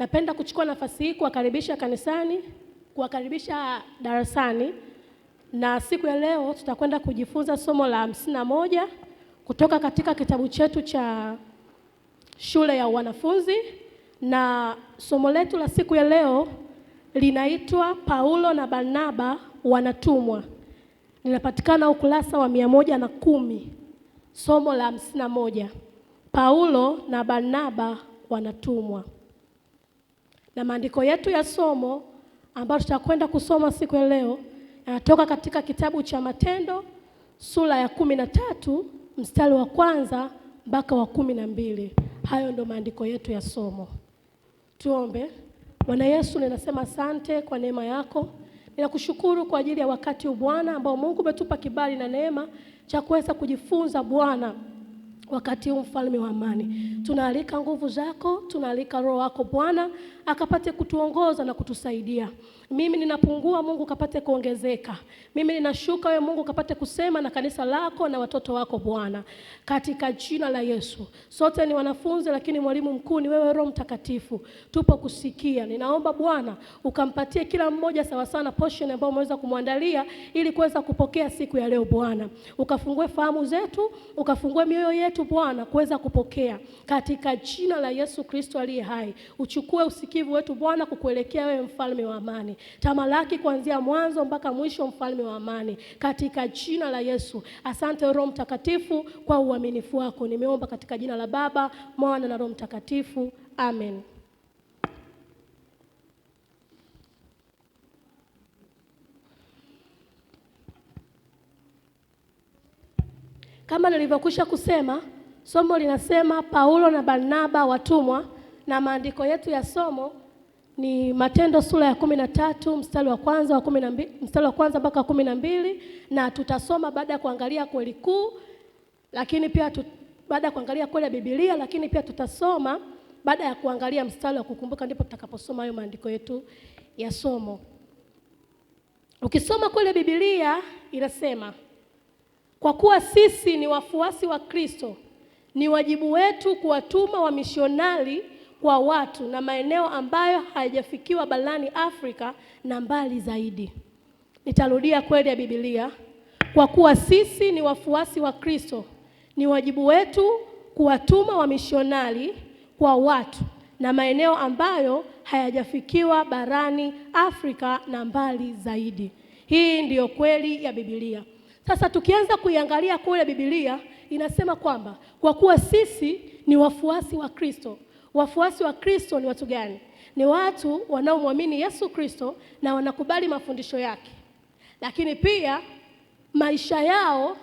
Napenda kuchukua nafasi hii kuwakaribisha kanisani, kuwakaribisha darasani, na siku ya leo tutakwenda kujifunza somo la 51 kutoka katika kitabu chetu cha shule ya wanafunzi, na somo letu la siku ya leo linaitwa Paulo na Barnaba wanatumwa. Linapatikana ukurasa wa 110, somo la 51, Paulo na Barnaba wanatumwa. Na maandiko yetu ya somo ambayo tutakwenda kusoma siku ya leo yanatoka katika kitabu cha Matendo sura ya 13 mstari wa 1 mpaka wa 12. Hayo ndio maandiko yetu ya somo. Tuombe. Bwana Yesu, ninasema asante kwa neema yako. Ninakushukuru kwa ajili ya wakati huu Bwana ambao Mungu umetupa kibali na neema cha kuweza kujifunza Bwana. Wakati huu mfalme wa amani, tunaalika nguvu zako, tunaalika roho wako Bwana akapate kutuongoza na kutusaidia. Mimi ninapungua, Mungu kapate kuongezeka. Mimi ninashuka, wewe Mungu kapate kusema na kanisa lako na watoto wako Bwana, katika jina la Yesu. Sote ni wanafunzi, lakini mwalimu mkuu ni wewe Roho Mtakatifu. Tupo kusikia. Ninaomba Bwana ukampatie kila mmoja sawa sana portion ambayo umeweza kumwandalia ili kuweza kupokea siku ya leo Bwana. Ukafungue fahamu zetu, ukafungue mioyo yetu Bwana kuweza kupokea, katika jina la Yesu Kristo aliye hai. Uchukue usikivu wetu Bwana kukuelekea wewe mfalme wa amani. Tamalaki kuanzia mwanzo mpaka mwisho mfalme wa amani, katika jina la Yesu. Asante Roho Mtakatifu kwa uaminifu wako. Nimeomba katika jina la Baba, Mwana na Roho Mtakatifu. Amen. Kama nilivyokwisha kusema, somo linasema Paulo na Barnaba watumwa, na maandiko yetu ya somo ni Matendo sura ya 13 mstari wa 1 mpaka 12, na tutasoma baada ya kuangalia kweli kuu, lakini pia baada ya kuangalia kweli ya Biblia, lakini pia tutasoma baada ya kuangalia mstari wa kukumbuka, ndipo tutakaposoma hayo maandiko yetu ya somo. Ukisoma kweli ya Biblia inasema, kwa kuwa sisi ni wafuasi wa Kristo, ni wajibu wetu kuwatuma wamishonari kwa watu na maeneo ambayo hayajafikiwa barani Afrika na mbali zaidi. Nitarudia kweli ya Biblia. Kwa kuwa sisi ni wafuasi wa Kristo, ni wajibu wetu kuwatuma wamishonari kwa watu na maeneo ambayo hayajafikiwa barani Afrika na mbali zaidi. Hii ndiyo kweli ya Biblia. Sasa tukianza kuiangalia kweli ya Biblia, inasema kwamba kwa kuwa sisi ni wafuasi wa Kristo. Wafuasi wa Kristo ni watu gani? Ni watu wanaomwamini Yesu Kristo na wanakubali mafundisho yake, lakini pia maisha yao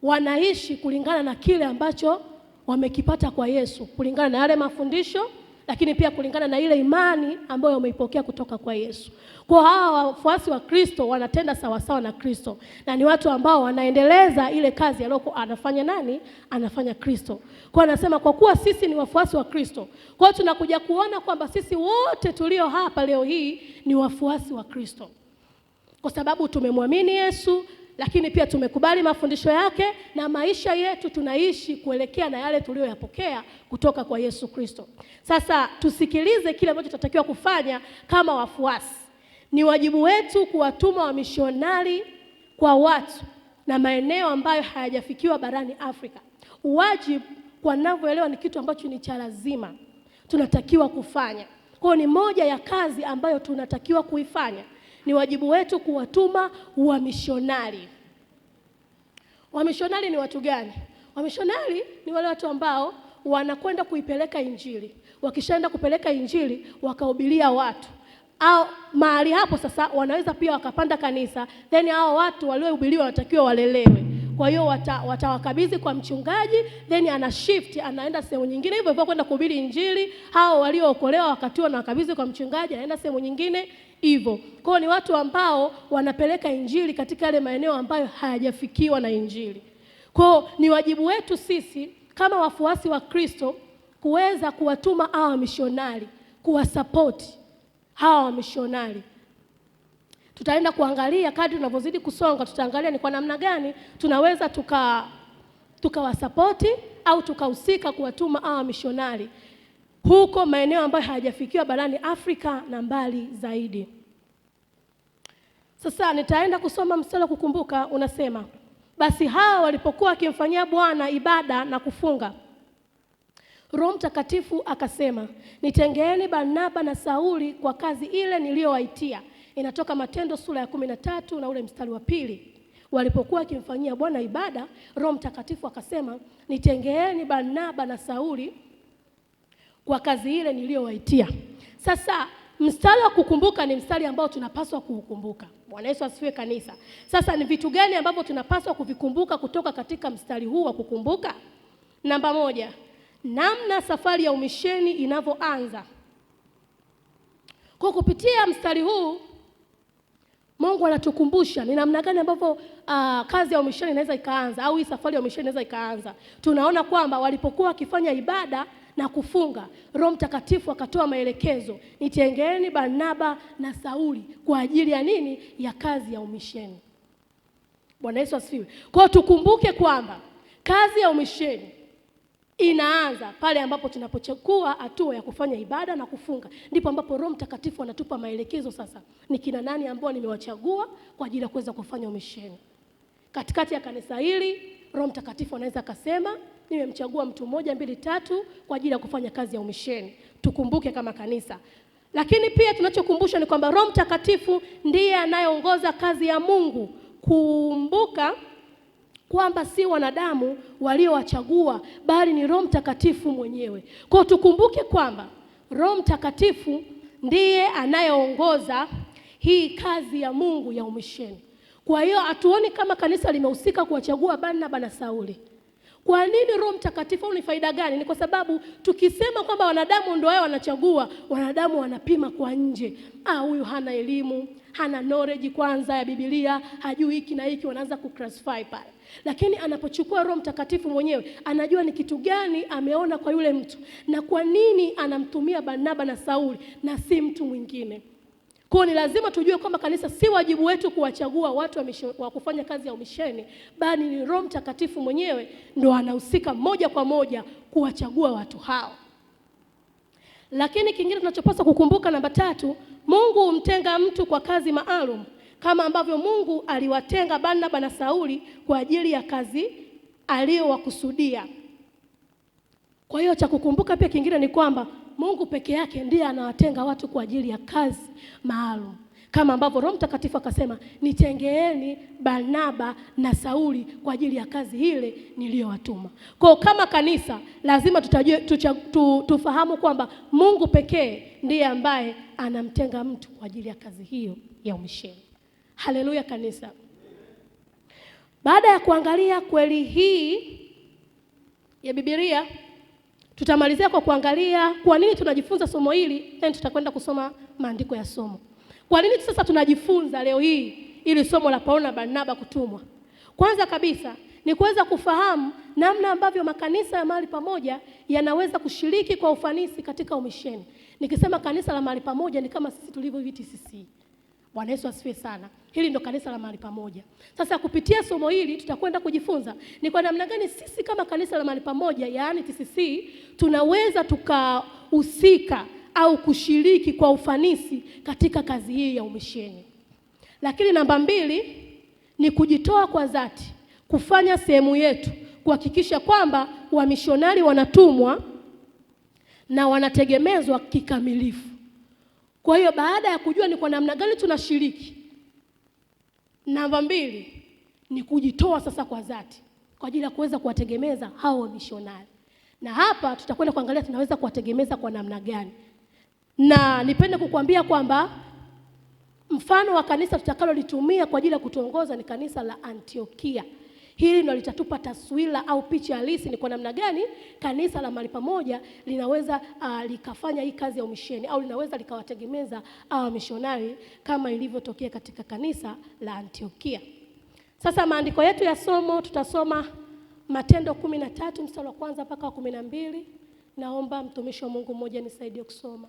wanaishi kulingana na kile ambacho wamekipata kwa Yesu, kulingana na yale mafundisho, lakini pia kulingana na ile imani ambayo wameipokea kutoka kwa Yesu. Kwa hawa wafuasi wa Kristo wanatenda sawasawa na Kristo, na ni watu ambao wanaendeleza ile kazi aliyokuwa anafanya nani? Anafanya Kristo. Kwa anasema kwa kuwa sisi ni wafuasi wa Kristo. Kwa hiyo tunakuja kuona kwamba sisi wote tulio hapa leo hii ni wafuasi wa Kristo, kwa sababu tumemwamini Yesu, lakini pia tumekubali mafundisho yake, na maisha yetu tunaishi kuelekea na yale tuliyoyapokea kutoka kwa Yesu Kristo. Sasa tusikilize kile ambacho tunatakiwa kufanya kama wafuasi. Ni wajibu wetu kuwatuma wamishonari kwa watu na maeneo ambayo hayajafikiwa barani Afrika. Wajibu kwa ninavyoelewa ni kitu ambacho ni cha lazima, tunatakiwa kufanya. Kwa ni moja ya kazi ambayo tunatakiwa kuifanya. Ni wajibu wetu kuwatuma wamishonari. Wamishonari ni watu gani? Wamishonari ni wale watu ambao wanakwenda kuipeleka Injili. Wakishaenda kupeleka Injili, wakahubiria watu. Au mahali hapo sasa wanaweza pia wakapanda kanisa, then hao watu waliohubiriwa wanatakiwa walelewe. Kwa hiyo watawakabidhi kwa mchungaji, then ana shift anaenda sehemu nyingine, hivyo hivyo kwenda kuhubiri Injili. Hao waliookolewa wakatiwa na wakabidhi kwa mchungaji, anaenda sehemu nyingine hivyo. Kwa hiyo ni watu ambao wanapeleka Injili katika yale maeneo ambayo hayajafikiwa na Injili. Kwa hiyo ni wajibu wetu sisi kama wafuasi wa Kristo kuweza kuwatuma hawa mishonari, kuwasupport hawa mishonari. Tutaenda kuangalia kadri tunavyozidi kusonga, tutaangalia ni kwa namna gani tunaweza tukawasapoti au tukahusika kuwatuma hawa mishonari huko maeneo ambayo hayajafikiwa barani Afrika na mbali zaidi. Sasa nitaenda kusoma mstari wa kukumbuka, unasema, basi hao walipokuwa wakimfanyia Bwana ibada na kufunga, Roho Mtakatifu akasema, nitengeeni Barnaba na Sauli kwa kazi ile niliyowaitia. Inatoka Matendo sura ya 13 na ule mstari wa 2. Walipokuwa wakimfanyia Bwana ibada, Roho Mtakatifu akasema, nitengeeni Barnaba na Sauli kwa kazi ile niliyowaitia. Sasa mstari wa kukumbuka ni mstari ambao tunapaswa kuukumbuka. Bwana Yesu asifiwe kanisa. Sasa ni vitu gani ambavyo tunapaswa kuvikumbuka kutoka katika mstari huu wa kukumbuka? Namba 1, namna safari ya umisheni inavyoanza. Kwa kupitia mstari huu Mungu anatukumbusha ni namna gani ambavyo kazi ya umisheni inaweza ikaanza, au hii safari ya umisheni inaweza ikaanza. Tunaona kwamba walipokuwa wakifanya ibada na kufunga, Roho Mtakatifu akatoa maelekezo, nitengeeni Barnaba na Sauli kwa ajili ya nini? Ya kazi ya umisheni. Bwana Yesu asifiwe. Kwa tukumbuke kwamba kazi ya umisheni inaanza pale ambapo tunapochukua hatua ya kufanya ibada na kufunga. Ndipo ambapo Roho Mtakatifu anatupa maelekezo sasa, ni kina nani ambao nimewachagua kwa ajili ya kuweza kufanya umisheni. Katikati ya kanisa hili, Roho Mtakatifu anaweza akasema, nimemchagua mtu 1, 2, 3 kwa ajili ya kufanya kazi ya umisheni. Tukumbuke kama kanisa. Lakini pia tunachokumbusha ni kwamba Roho Mtakatifu ndiye anayeongoza kazi ya Mungu. Kumbuka kwamba si wanadamu waliowachagua, bali ni Roho Mtakatifu mwenyewe. Kwa tukumbuke kwamba Roho Mtakatifu ndiye anayeongoza hii kazi ya Mungu ya umisheni. Kwa hiyo hatuoni kama kanisa limehusika kuwachagua Barnaba na Sauli. Kwa nini Roho Mtakatifu? Ni faida gani? Ni kwa sababu tukisema kwamba wanadamu ndio wao wanachagua, wanadamu wanapima kwa nje. Huyu hana elimu, hana knowledge kwanza ya Biblia, hajui hiki na hiki, wanaanza kuclassify pale. Lakini anapochukua Roho Mtakatifu mwenyewe, anajua ni kitu gani ameona kwa yule mtu na kwa nini anamtumia Barnaba na Sauli na si mtu mwingine. Kwa ni lazima tujue kwamba kanisa si wajibu wetu kuwachagua watu wa kufanya kazi ya umisheni, bali ni Roho Mtakatifu mwenyewe ndo anahusika moja kwa moja kuwachagua watu hao. Lakini kingine tunachopaswa kukumbuka, namba 3, Mungu humtenga mtu kwa kazi maalum, kama ambavyo Mungu aliwatenga Barnaba na Sauli kwa ajili ya kazi aliyowakusudia. Kwa hiyo cha kukumbuka pia kingine ni kwamba Mungu peke yake ndiye anawatenga watu kwa ajili ya kazi maalum. Kama ambavyo Roho Mtakatifu akasema, nitengeeni Barnaba na Sauli kwa ajili ya kazi ile niliyowatuma. Kwa kama kanisa lazima tufahamu kwamba Mungu pekee ndiye ambaye anamtenga mtu kwa ajili ya kazi hiyo ya umisheni. Haleluya kanisa. Baada ya kuangalia kweli hii ya Biblia, tutamalizia kwa kuangalia kwa nini tunajifunza somo hili, then tutakwenda kusoma maandiko ya somo. Kwa nini sasa tunajifunza leo hii ili somo la Paulo na Barnaba kutumwa? Kwanza kabisa ni kuweza kufahamu namna ambavyo makanisa ya mahali pamoja yanaweza kushiriki kwa ufanisi katika umisheni. Nikisema kanisa la mahali pamoja ni kama sisi tulivyo VTCC. Bwana Yesu asifiwe sana. Hili ndo kanisa la mahali pamoja. Sasa kupitia somo hili tutakwenda kujifunza ni kwa namna gani sisi kama kanisa la mahali pamoja, yaani TCC, tunaweza tukahusika au kushiriki kwa ufanisi katika kazi hii ya umisheni. Lakini namba 2 ni kujitoa kwa dhati, kufanya sehemu yetu kuhakikisha kwamba wamishonari wanatumwa na wanategemezwa kikamilifu. Kwa hiyo baada ya kujua ni kwa namna gani tunashiriki, namba 2 ni kujitoa sasa kwa dhati kwa ajili ya kuweza kuwategemeza hao wamishonari. Na hapa tutakwenda kuangalia tunaweza kuwategemeza kwa namna gani. Na nipende kukuambia kwamba mfano wa kanisa tutakalolitumia kwa ajili ya kutuongoza ni kanisa la Antiokia. Hili ndio litatupa taswira au picha halisi ni kwa namna gani kanisa la mahali pamoja linaweza likafanya hii kazi ya umisheni au linaweza likawategemeza hao mishonari kama ilivyotokea katika kanisa la Antiokia. Sasa maandiko yetu ya somo tutasoma Matendo 13 mstari wa 1 mpaka 12. Naomba mtumishi wa Mungu mmoja nisaidie kusoma.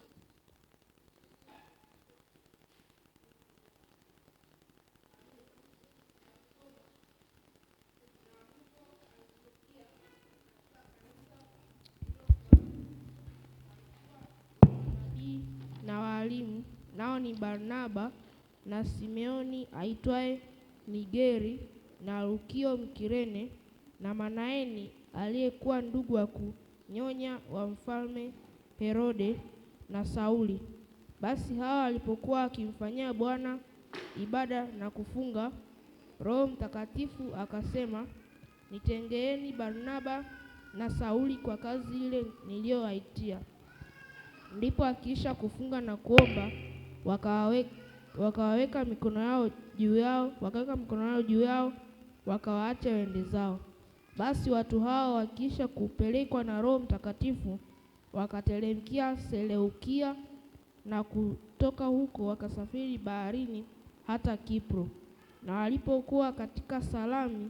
ni Barnaba na Simeoni aitwaye Nigeri na Lukio Mkirene na Manaeni aliyekuwa ndugu wa kunyonya wa mfalme Herode na Sauli. Basi hawa walipokuwa wakimfanyia Bwana ibada na kufunga, Roho Mtakatifu akasema, nitengeeni Barnaba na Sauli kwa kazi ile niliyowaitia. Ndipo akiisha kufunga na kuomba, wakaweka mikono yao juu yao, wakawaacha waende zao. Basi watu hao wakiisha kupelekwa na Roho Mtakatifu, wakateremkia Seleukia, na kutoka huko wakasafiri baharini hata Kipro. Na walipokuwa katika Salami,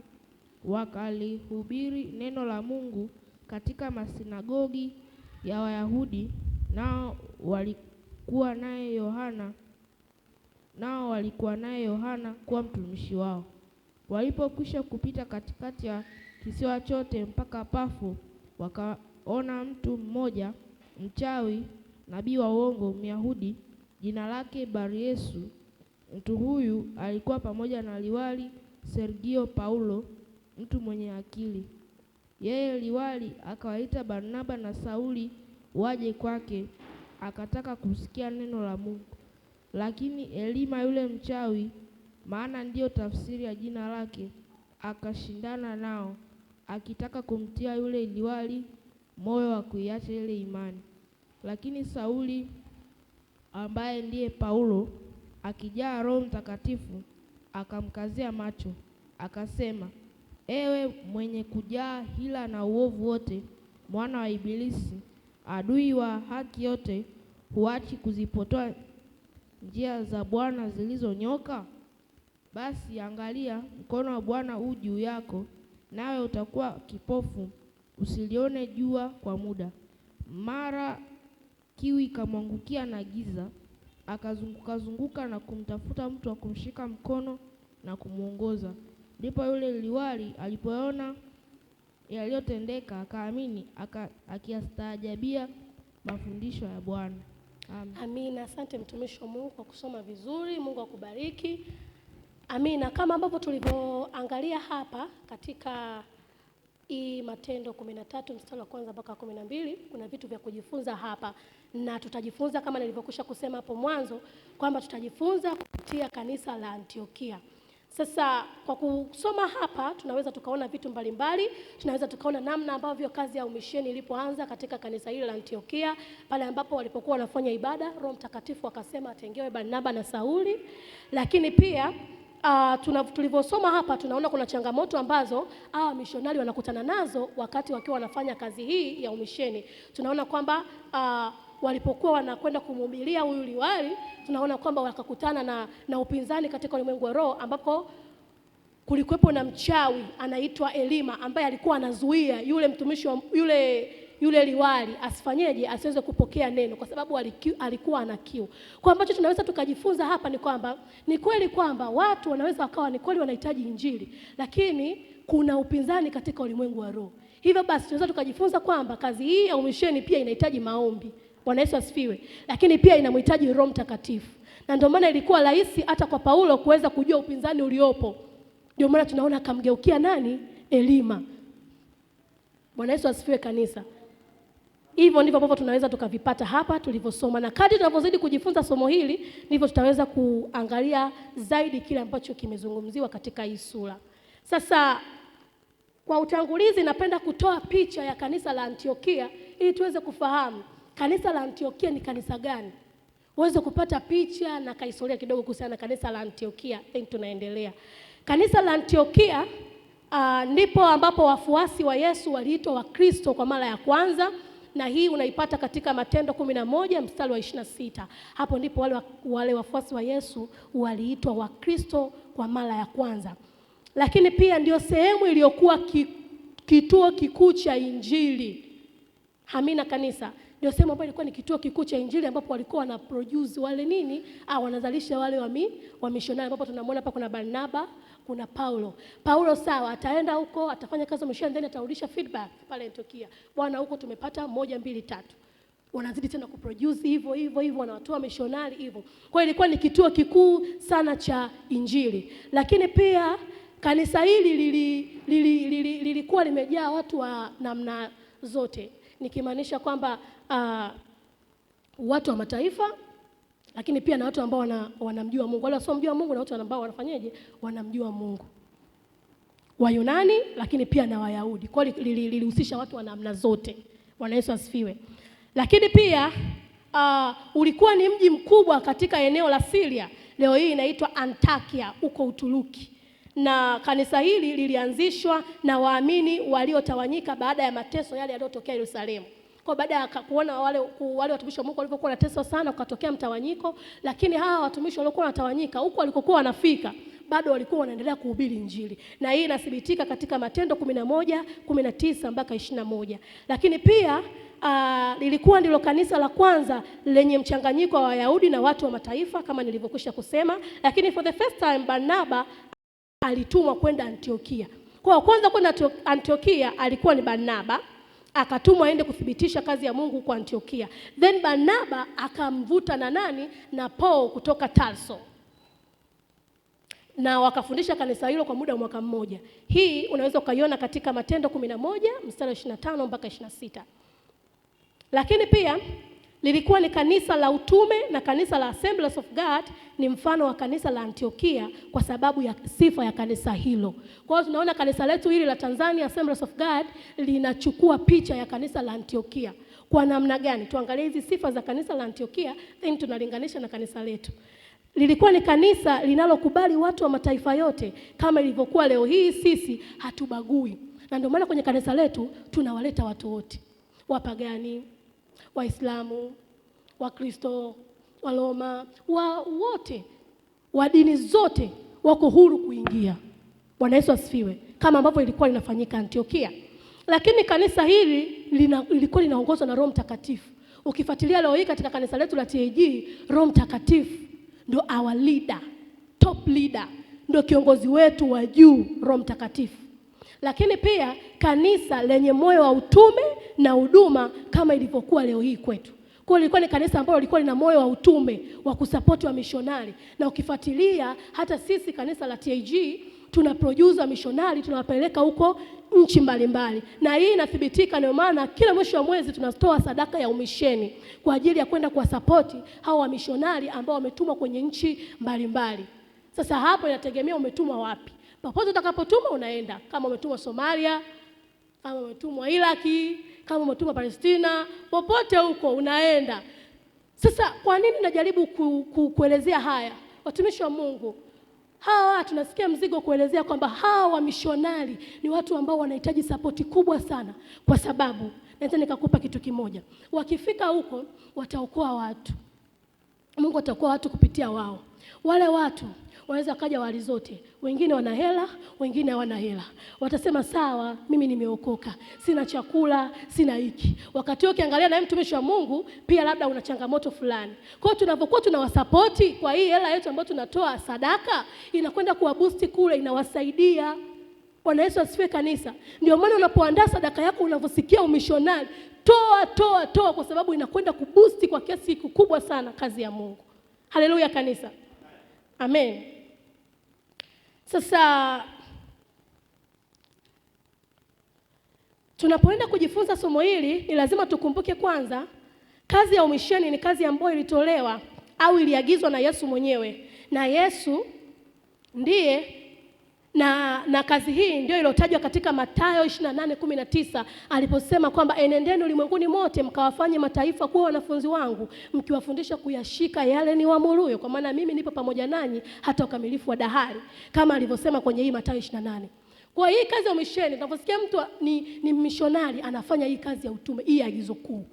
wakalihubiri neno la Mungu katika masinagogi ya Wayahudi, nao walikuwa naye Yohana kuwa mtumishi wao. Walipokwisha kupita katikati ya kisiwa chote mpaka Pafo, wakaona mtu mmoja mchawi, nabii wa uongo, Myahudi, jina lake Baryesu. Mtu huyu alikuwa pamoja na liwali Sergio Paulo, mtu mwenye akili. Yeye liwali akawaita Barnaba na Sauli waje kwake, akataka kusikia neno la Mungu. Lakini Elima yule mchawi, maana ndiyo tafsiri ya jina lake, akashindana nao, akitaka kumtia yule liwali moyo wa kuiacha ile imani. Lakini Sauli, ambaye ndiye Paulo, akijaa Roho Mtakatifu, akamkazia macho, akasema, ewe mwenye kujaa hila na uovu wote, mwana wa Ibilisi, adui wa haki yote, huachi kuzipotoa njia za Bwana zilizonyoka? Basi angalia, mkono wa Bwana u juu yako, nawe utakuwa kipofu, usilione jua kwa muda. Mara kiu ikamwangukia na giza, akazunguka na kumtafuta mtu wa kumshika mkono na kumuongoza. Ndipo yule liwali alipoona yaliyotendeka, akaamini, akiyastaajabia mafundisho ya Bwana. Amina. Asante mtumishi wa Mungu kwa kusoma vizuri. Mungu akubariki. Amina. Kama ambavyo tulivyoangalia hapa katika hii Matendo 13 mstari wa kwanza mpaka 12, kuna vitu vya kujifunza hapa, na tutajifunza kama nilivyokwisha kusema hapo mwanzo kwamba tutajifunza kupitia kanisa la Antiokia. Sasa kwa kusoma hapa tunaweza tukaona vitu mbalimbali. Tunaweza tukaona namna ambavyo kazi ya umisheni ilipoanza katika kanisa hili la Antiokia, pale ambapo walipokuwa wanafanya ibada, Roho Mtakatifu akasema atengewe Barnaba na Sauli. Lakini pia tulivyosoma hapa tunaona kuna changamoto ambazo mishonari wanakutana nazo wakati wakiwa wanafanya kazi hii ya umisheni. Tunaona kwamba walipokuwa wanakwenda kumhubiria huyu liwali, tunaona kwamba wakakutana na upinzani katika ulimwengu wa roho, ambapo kulikuwepo na mchawi anaitwa Elima, ambaye alikuwa anazuia yule mtumishi wa yule liwali asifanyeje, asiweze kupokea neno, kwa sababu alikuwa ana kiu. Kwa ambacho tunaweza tukajifunza hapa ni kwamba ni kweli kwamba watu wanaweza wakawa ni kweli wanahitaji injili, lakini kuna upinzani katika ulimwengu wa roho. Hivyo basi tunaweza tukajifunza kwamba kazi hii ya umisheni pia inahitaji maombi. Bwana Yesu asifiwe. Lakini pia inamhitaji Roho Mtakatifu. Na ndio maana ilikuwa rahisi hata kwa Paulo kuweza kujua upinzani uliopo. Ndio maana tunaona akamgeukia nani? Elima. Bwana Yesu asifiwe kanisa. Hivyo ndivyo ambavyo tunaweza tukavipata hapa tulivyosoma, na kadri tunavyozidi kujifunza somo hili ndivyo tutaweza kuangalia zaidi kile ambacho kimezungumziwa katika hii sura. Sasa kwa utangulizi napenda kutoa picha ya kanisa la Antiokia ili tuweze kufahamu kanisa la Antiokia ni kanisa gani. Uweze kupata picha na kahistoria kidogo kuhusiana na kanisa la Antiokia, then tunaendelea. Kanisa la Antiokia ndipo ambapo wafuasi wa Yesu waliitwa Wakristo kwa mara ya kwanza, na hii unaipata katika Matendo 11 mstari wa 26. Hapo ndipo wale wafuasi wa Yesu waliitwa Wakristo kwa mara ya kwanza. Lakini pia ndio sehemu iliyokuwa kituo kikuu cha injili. Amina kanisa. Ndio sehemu ambayo ilikuwa ni kituo kikuu cha injili, ambapo walikuwa wana produce wale nini? Wanazalisha wale wa missionary, ambapo tunamwona hapa kuna Barnaba, kuna Paulo. Paulo sawa, ataenda huko, atafanya kazi ya missionary, then atarudisha feedback pale Antiokia. Bwana, huko tumepata 1 2 3. wanazidi tena kuproduce hivyo, wanawatoa missionary hivyo. Kwa hiyo ilikuwa ni kituo kikuu sana cha injili. Lakini pia kanisa hili lilikuwa limejaa watu wa namna zote, nikimaanisha kwamba watu wa mataifa, lakini pia na watu ambao wanamjua Mungu. Wale wasiomjua Mungu na watu ambao wanafanyaje, wanamjua Mungu. Wayunani lakini pia na Wayahudi. Kwa hiyo lilihusisha watu wa namna zote. Bwana Yesu asifiwe. Lakini pia ulikuwa ni mji mkubwa katika eneo la Syria. Leo hii inaitwa Antakia huko Uturuki. Na kanisa hili lilianzishwa na waamini waliotawanyika baada ya mateso yale yaliyotokea Yerusalemu. Kwa baada ya kuona wale watumishi wa Mungu walivyokuwa wanateswa sana, kukatokea mtawanyiko, lakini hawa watumishi waliokuwa wanatawanyika huko walikokuwa wanafika bado walikuwa wanaendelea kuhubiri injili. Na hii inathibitika katika Matendo 11:19 mpaka 21. Lakini pia lilikuwa ndilo kanisa la kwanza lenye mchanganyiko wa Wayahudi na watu wa mataifa kama nilivyokwisha kusema. Lakini for the first time Barnaba alitumwa kwenda Antiokia. Kwa kwanza kwenda Antiokia alikuwa ni Barnaba, akatumwa aende kuthibitisha kazi ya Mungu kwa Antiokia. Then Barnaba akamvuta na nani? Na Paul kutoka Tarso. Na wakafundisha kanisa hilo kwa muda wa mwaka mmoja. Hii unaweza ukaiona katika Matendo 11:25 mpaka 26. Lakini pia lilikuwa ni kanisa la utume, na kanisa la Assemblies of God ni mfano wa kanisa la Antiokia kwa sababu ya sifa ya kanisa hilo. Kwa hiyo tunaona kanisa letu hili la Tanzania Assemblies of God linachukua picha ya kanisa la Antiokia. Kwa namna gani? Tuangalie hizi sifa za kanisa la Antiokia, then tunalinganisha na kanisa letu. Lilikuwa ni kanisa linalokubali watu wa mataifa yote kama ilivyokuwa leo hii sisi hatubagui. Na ndio maana kwenye kanisa letu tunawaleta watu wote. Wapagani, Waislamu, Wakristo, Waloma, wote wa dini zote wako huru kuingia. Bwana Yesu asifiwe. Kama ambavyo ilikuwa linafanyika Antiokia. Lakini kanisa hili lilikuwa linaongozwa na Roho Mtakatifu. Ukifuatilia leo hii katika kanisa letu la TAG, Roho Mtakatifu ndio our leader, top leader, ndio kiongozi wetu wa juu, Roho Mtakatifu. Lakini pia kanisa lenye moyo wa utume na huduma kama ilivyokuwa leo hii kwetu. Kwa hiyo ilikuwa ni kanisa ambalo lilikuwa lina moyo wa utume wa kusapoti wa missionary. Na ukifuatilia hata sisi kanisa la TAG tuna produce missionary, tunawapeleka huko nchi mbalimbali. Na hii inathibitika, ndio maana kila mwisho wa mwezi tunatoa sadaka ya umisheni kwa ajili ya kwenda kuwasapoti hao wa missionary ambao wametumwa kwenye nchi mbalimbali. Sasa hapo inategemea umetumwa wapi. Popote utakapotuma unaenda. Kama umetumwa Somalia, kama umetumwa Iraki, kama umetumwa Palestina, popote huko unaenda. Sasa kwa nini najaribu kuelezea haya? Watumishi wa Mungu, hawa tunasikia mzigo kuelezea kwamba hawa wa missionary ni watu ambao wanahitaji sapoti kubwa sana, kwa sababu naweza nikakupa kitu kimoja. Wakifika huko wataokoa watu. Mungu ataokoa watu kupitia wao. Wale watu wanaweza kaja wali zote. Wengine wana hela, wengine hawana hela. Watasema sawa, mimi nimeokoka, sina chakula, sina hiki. Wakati huo ukiangalia na mtumishi wa Mungu, pia labda una changamoto fulani. Kwa hiyo tunapokuwa tunawasapoti kwa hii hela yetu ambayo tunatoa sadaka, inakwenda kuwaboost kule, inawasaidia. Bwana Yesu asifiwe kanisa. Ndio maana unapoandaa sadaka yako unavyosikia umishonari, toa kwa sababu inakwenda kuboost kwa kiasi kikubwa sana kazi ya Mungu. Haleluya kanisa. Amen. Sasa tunapoenda kujifunza somo hili ni lazima tukumbuke kwanza kazi ya umisheni ni kazi ambayo ilitolewa au iliagizwa na Yesu mwenyewe. Na Yesu ndiye na kazi hii ndio iliyotajwa katika Mathayo 28:19 aliposema kwamba enendeni ulimwenguni mote mkawafanye mataifa kuwa wanafunzi wangu, mkiwafundisha kuyashika yale niwaamuruyo, kwa maana mimi nipo pamoja nanyi hata ukamilifu wa dahari, kama alivyosema kwenye hii Mathayo 28. Kwa hii kazi ya misheni, tunaposikia mtu ni missionary anafanya hii kazi ya utume, hii agizo kuu.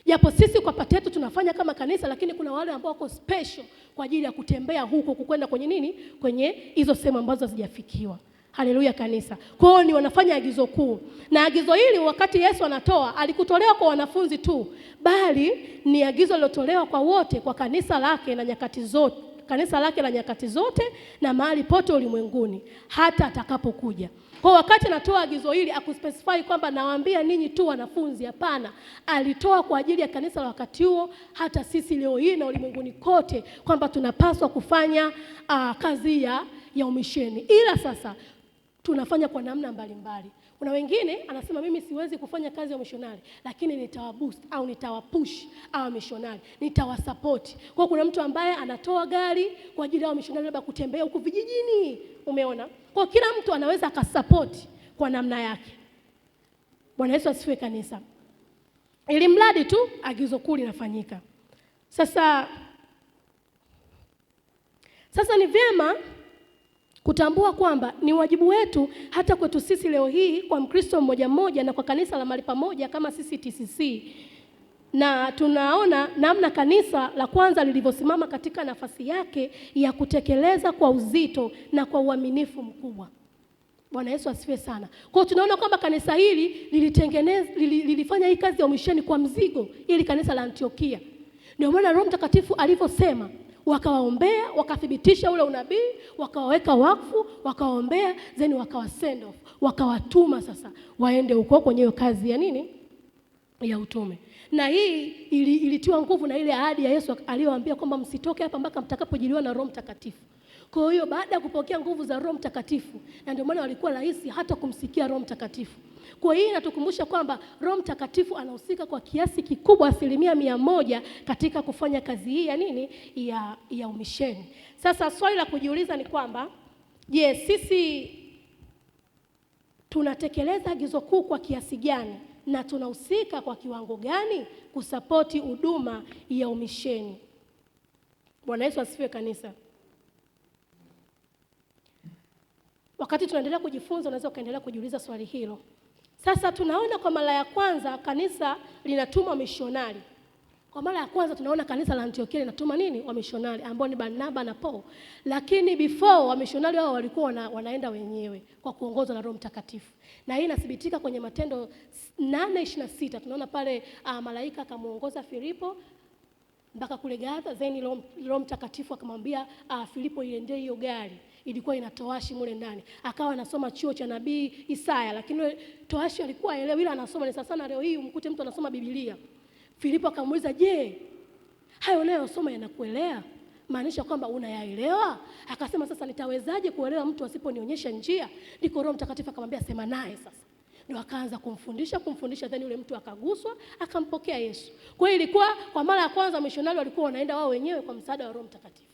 Japo sisi kwa pati yetu tunafanya kama kanisa, lakini kuna wale ambao wako special kwa ajili ya kutembea huko kukwenda kwenye nini? Kwenye hizo sehemu ambazo hazijafikiwa. Haleluya kanisa. Kwa hiyo ni wanafanya agizo kuu. Na agizo hili wakati Yesu anatoa, alikutolewa kwa wanafunzi tu, bali ni agizo lilotolewa kwa wote, kwa kanisa lake na nyakati zote. Kanisa lake la nyakati zote na mahali pote ulimwenguni hata atakapokuja. Kwa wakati anatoa agizo hili akuspecify kwamba nawaambia ninyi tu wanafunzi, hapana. Alitoa kwa ajili ya kanisa la wakati huo, hata sisi leo hii na ulimwenguni kote, kwamba tunapaswa kufanya kazi ya umisheni. Ila sasa tunafanya kwa namna mbalimbali. Kuna wengine anasema mimi siwezi kufanya kazi ya umishonari, lakini nitawaboost au nitawapush au mishonari, nitawasupport. Kwa kuna mtu ambaye anatoa gari kwa ajili ya umishonari labda kutembea huko vijijini, umeona? Kwa kila mtu anaweza akasupport kwa namna yake. Bwana Yesu asifiwe kanisa. Ili mradi tu agizo kuu linafanyika. Sasa ni vyema kutambua kwamba ni wajibu wetu hata kwetu sisi leo hii kwa Mkristo mmoja mmoja na kwa kanisa la mahali pamoja kama sisi TCC. Na tunaona namna kanisa la kwanza lilivyosimama katika nafasi yake ya kutekeleza kwa uzito na kwa uaminifu mkubwa. Bwana Yesu asifiwe sana. Kwa hiyo tunaona kwamba kanisa hili lilifanya hii kazi ya umisheni kwa mzigo, ili kanisa la Antiokia. Ndio maana Roho Mtakatifu alivyosema, wakawaombea, wakathibitisha ule unabii, wakawaweka wakfu, wakawaombea, then wakawasend off, wakawatuma sasa waende huko kwenye kazi ya nini? Ya utume. Na hii ilitiwa nguvu na ile ahadi ya Yesu aliyowaambia kwamba msitoke hapa mpaka mtakapojiliwa na Roho Mtakatifu. Kwa hiyo baada ya kupokea nguvu za Roho Mtakatifu, na ndio maana walikuwa rahisi hata kumsikia Roho Mtakatifu. Kwa hiyo inatukumbusha kwamba Roho Mtakatifu anahusika kwa kiasi kikubwa, 100% katika kufanya kazi hii ya nini? Ya umisheni. Sasa swali la kujiuliza ni kwamba, je, sisi tunatekeleza agizo kuu kwa kiasi gani na tunahusika kwa kiwango gani kusapoti huduma ya umisheni? Bwana Yesu asifiwe kanisa. Wakati tunaendelea kujifunza, unaweza ukaendelea kujiuliza swali hilo. Sasa tunaona kwa mara ya kwanza kanisa linatuma wamishonari. Kwa mara ya kwanza tunaona kanisa la Antiokia linatuma nini? Wamishonari ambao ni Barnaba na Paul. Lakini before wamishonari wao walikuwa wanaenda wenyewe kwa kuongozwa na Roho Mtakatifu. Na hii inathibitika kwenye Matendo 8:26. Tunaona pale malaika akamuongoza Filipo mpaka kule Gaza, then Roho Mtakatifu akamwambia Filipo iendee hiyo gari. Ilikuwa ina towashi mule ndani. Akawa anasoma chuo cha nabii Isaya, lakini towashi alikuwa haelewi, ila anasoma. Ni sana leo hii umkute mtu anasoma Biblia. Filipo akamuuliza, "Je, hayo unayosoma yanakuelea? Maanisha kwamba unayaelewa?" Akasema, "Sasa nitawezaje kuelewa mtu asiponionyesha njia?" Ndiko Roho Mtakatifu akamwambia, "Sema naye sasa." Ndio akaanza kumfundisha, then yule mtu akaguswa, akampokea Yesu. Kwa hiyo ilikuwa kwa mara ya kwanza mishonari walikuwa wanaenda wao wenyewe kwa msaada wa Roho Mtakatifu.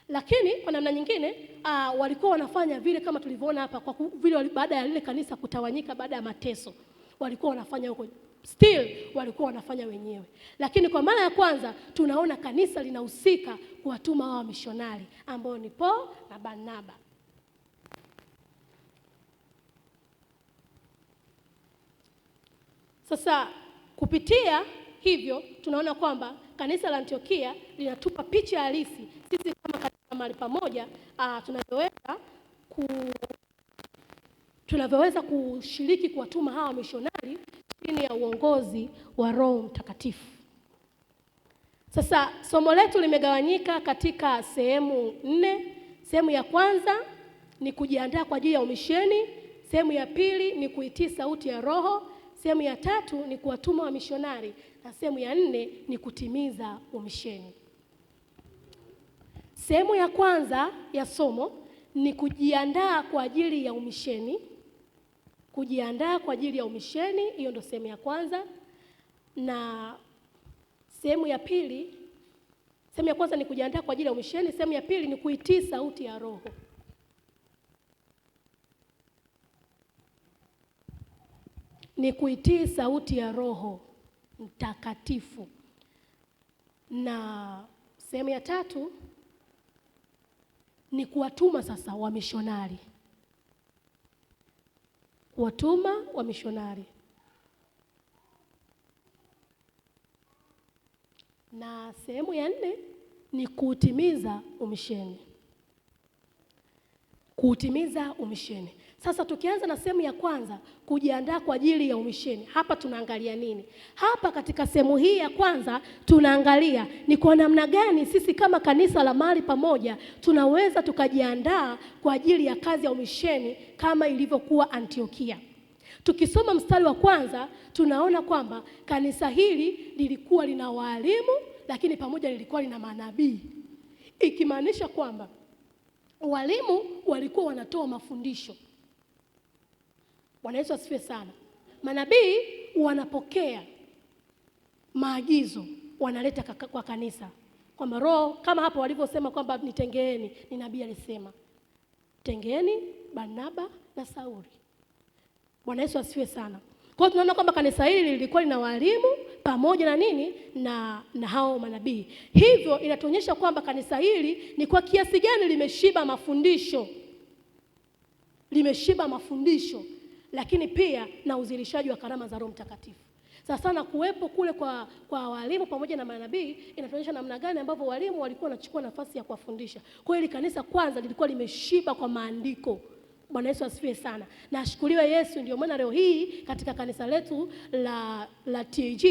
Lakini kwa namna nyingine walikuwa wanafanya vile kama tulivyoona hapa, kwa vile baada ya lile kanisa kutawanyika baada ya mateso, walikuwa wanafanya huko, still walikuwa wanafanya wenyewe. Lakini kwa mara ya kwanza tunaona kanisa linahusika kuwatuma wao mishonari ambao ni Paul na Barnaba. Sasa kupitia hivyo tunaona kwamba kanisa la Antiokia linatupa picha halisi sisi kama kanisa mahali pamoja tunavyoweza kushiriki kuwatuma hawa mishonari chini ya uongozi wa Roho Mtakatifu. Sasa somo letu limegawanyika katika sehemu 4. Sehemu ya kwanza ni kujiandaa kwa ajili ya umisheni, sehemu ya pili ni kuitii sauti ya Roho, sehemu ya tatu ni kuwatuma wa mishonari, na sehemu ya 4 ni kutimiza umisheni. Sehemu ya kwanza ya somo ni kujiandaa kwa ajili ya umisheni. Kujiandaa kwa ajili ya umisheni, hiyo ndio sehemu ya kwanza. Na sehemu ya kwanza ni kujiandaa kwa ajili ya umisheni, sehemu ya pili ni kuitii sauti ya Roho. Ni kuitii sauti ya Roho Mtakatifu. Na sehemu ya tatu ni kuwatuma sasa wamishonari. Kuwatuma wamishonari. Na sehemu ya 4 ni kuutimiza umisheni. Kuutimiza umisheni. Sasa tukianza na sehemu ya kwanza, kujiandaa kwa ajili ya umisheni. Hapa tunaangalia nini? Hapa katika sehemu hii ya kwanza tunaangalia ni kwa namna gani sisi kama kanisa la mahali pamoja tunaweza tukajiandaa kwa ajili ya kazi ya umisheni kama ilivyokuwa Antiokia. Tukisoma mstari wa kwanza tunaona kwamba kanisa hili lilikuwa lina walimu, lakini pamoja lilikuwa lina manabii. Ikimaanisha kwamba walimu walikuwa wanatoa mafundisho. Bwana Yesu asifiwe sana. Manabii wanapokea maagizo, wanaleta kwa kanisa. Kwamba Roho kama hapo walivyosema kwamba nitengeeni, ni nabii alisema tengeeni Barnaba na Sauli. Bwana Yesu asifiwe sana. Kwa hiyo tunaona kwamba kanisa hili lilikuwa lina walimu pamoja na nini na hao manabii. Hivyo inatuonyesha kwamba kanisa hili ni kwa kiasi gani limeshiba mafundisho. Limeshiba mafundisho, lakini pia na uzilishaji wa karama za Roho Mtakatifu. Sasa na kuwepo kule kwa walimu pamoja na manabii inatuonyesha namna gani ambavyo walimu walikuwa wanachukua nafasi ya kuwafundisha. Kwa hiyo kkanisa kwanza lilikuwa limeshiba kwa maandiko. Bwana Yesu asifiwe sana. Na ashukuriwe Yesu, ndio maana leo hii katika kanisa letu la TAG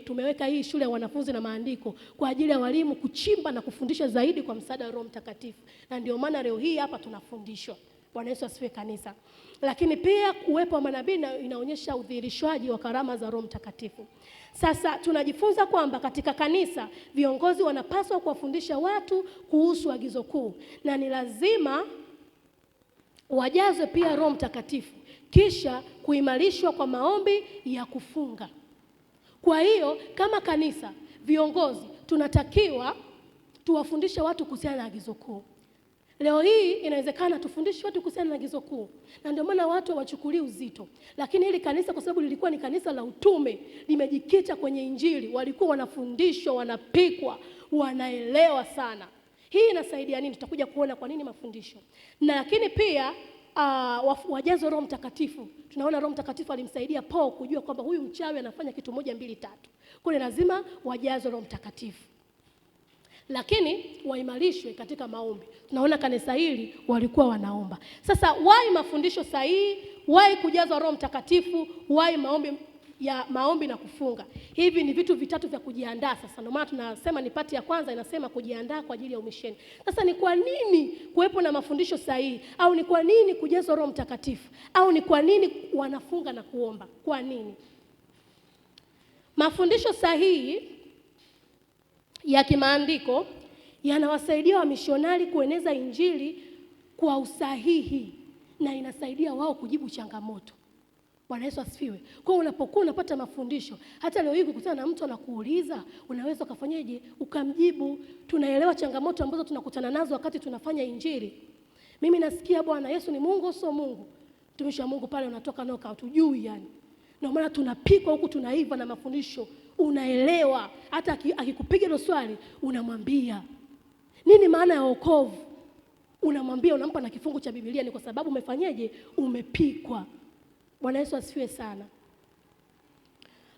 tumeweka hii shule ya wanafunzi na maandiko kwa ajili ya walimu kuchimba na kufundisha zaidi kwa msaada wa Roho Mtakatifu. Na ndio maana leo hii hapa tunafundishwa. Bwana Yesu asifiwe kanisa. Lakini pia uwepo wa manabii inaonyesha udhihirishwaji wa karama za Roho Mtakatifu. Sasa tunajifunza kwamba katika kanisa viongozi wanapaswa kuwafundisha watu kuhusu agizo kuu, na ni lazima wajazwe pia Roho Mtakatifu, kisha kuimarishwa kwa maombi ya kufunga. Kwa hiyo kama kanisa, viongozi tunatakiwa tuwafundishe watu kuhusiana na agizo kuu. Leo hii inawezekana tufundishe watu kuhusiana na agizo kuu, na ndio maana watu hawachukulii uzito. Lakini hili kanisa kwa sababu lilikuwa ni kanisa la utume, limejikita kwenye Injili, walikuwa wanafundishwa, wanapikwa, wanaelewa sana. Hii inasaidia nini? Tutakuja kuona kwa nini mafundisho. Na lakini pia wajazo Roho Mtakatifu. Tunaona Roho Mtakatifu alimsaidia Paul kujua kwamba huyu mchawi anafanya kitu 1 2 3. Kwa hiyo lazima wajazo Roho Mtakatifu. Lakini waimarishwe katika maombi. Tunaona kanisa hili walikuwa wanaomba. Sasa wai mafundisho sahihi, wai kujazwa Roho Mtakatifu, wai maombi na kufunga. Hivi ni vitu vitatu vya kujiandaa. Sasa ndio maana tunasema ni pati ya kwanza inasema kujiandaa kwa ajili ya umisheni. Sasa ni kwa nini kuwepo na mafundisho sahihi? Au ni kwa nini kujazwa Roho Mtakatifu? Au ni kwa nini wanafunga na kuomba? Kwa nini? Mafundisho sahihi ya kimaandiko yanawasaidia wamishonari kueneza Injili kwa usahihi, na inasaidia wao kujibu changamoto. Bwana Yesu asifiwe. Kwa hiyo unapokuwa unapata mafundisho, hata leo hii ukikutana na mtu anakuuliza, unaweza ukafanyaje? Ukamjibu. Tunaelewa changamoto ambazo tunakutana nazo wakati tunafanya Injili. Mimi nasikia Bwana Yesu ni Mungu, sio Mungu. Mtumishi wa Mungu pale unatoka noka utujui yani. Ndio maana tunapikwa huku tunaiva na mafundisho. Unaelewa. Hata akikupiga hilo swali unamwambia nini maana ya wokovu? Unamwambia, unampa na kifungu cha Biblia. Ni kwa sababu umefanyaje? Umepikwa. Bwana Yesu asifiwe sana.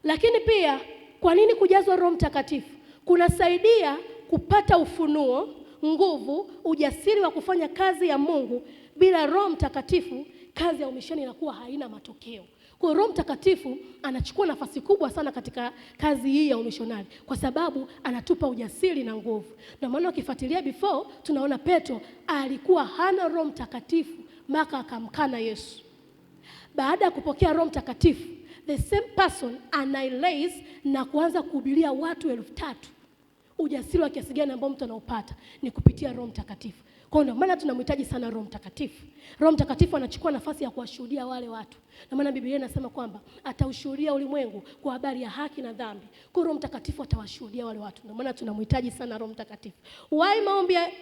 Lakini pia kwa nini kujazwa Roho Mtakatifu? Kunasaidia kupata ufunuo, nguvu, ujasiri wa kufanya kazi ya Mungu. Bila Roho Mtakatifu kazi ya umisheni inakuwa haina matokeo. Kwa Roho Mtakatifu anachukua nafasi kubwa sana katika kazi hii ya umishonari, kwa sababu anatupa ujasiri na nguvu. Na maana ukifuatilia before tunaona Petro alikuwa hana Roho Mtakatifu mpaka akamkana Yesu. Baada ya kupokea Roho Mtakatifu, the same person anailaze na kuanza kuhubiria watu 3,000. Ujasiri wa kiasi gani ambao mtu anaupata ni kupitia Roho Mtakatifu. Kwa hiyo maana tunamhitaji sana Roho Mtakatifu. Roho Mtakatifu anachukua nafasi ya kuwashuhudia wale watu. Na maana Biblia inasema kwamba ataushuhudia ulimwengu kwa habari ya haki na dhambi. Kwa Roho Mtakatifu atawashuhudia wale watu. Na maana tunamhitaji sana Roho Mtakatifu. Why